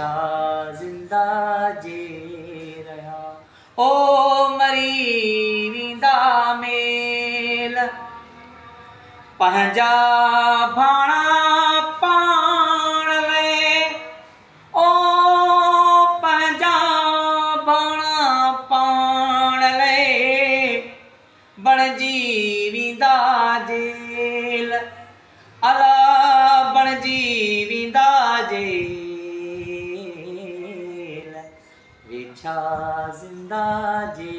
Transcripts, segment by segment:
वेचा जिंदा जे रहा ओ मरी वींदा मेल पंहिंजा भाणा पाण ले ओ पंहिंजा भाणा पाण ले बणजी वींदा जेल अला बणजी वींदा जेल वेछा जिंदा जे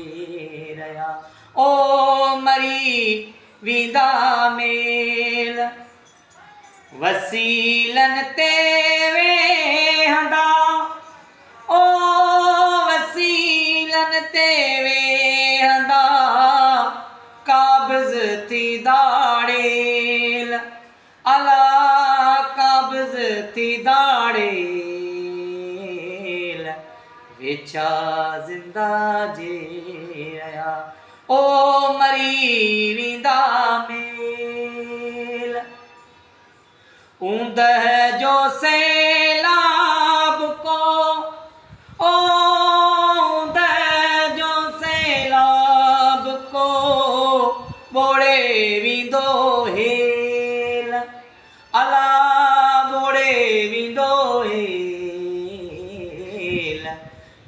रहा ओ मरी वींदा मेल वसीलन ते वेहंदा ओ वसीलन ते वेहंदा काबिज़ थी दाड़ेल अला काबिज़ थी दाड़ेल वेछा जिंदा जे रहा ओ मरी वींदा मेल ऊंदह जो सैलाब को ओ ऊंदह जो सैलाब को बोड़े वींदो हेल अला बोड़े वींदो हेल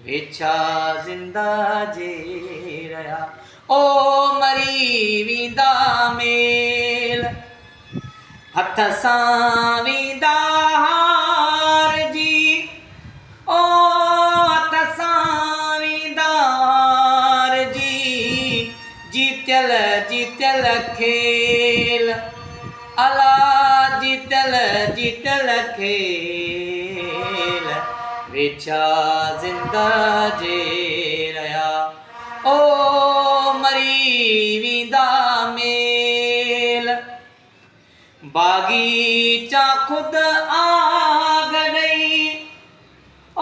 वेछा जिंदा जे रहा ओ मरी वींदा मेल हथ सां वींदा हार जी ओ हथ सां वींदा हार जी जीतल जीतल खेल अला जीतल जीतल खेल वेछा जिंदा जे रहा ओ मरी वींदा मेल बागीचा खुद आग ॾई ओ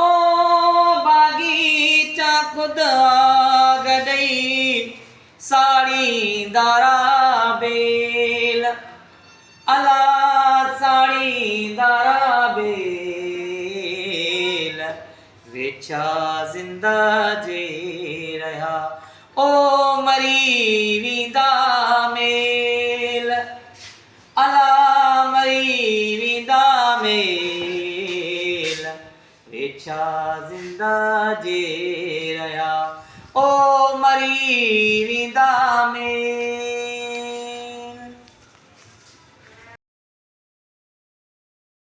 बागीचा खुद आग ॾई साड़ींदारा बेल अला साड़ींदारा बेल वेछा जिंदा जे रहा ओ मरी वींदा मेल अला मरी वींदा मेल वेछा जिंदा जे रहा ओ मरी वींदा मेल।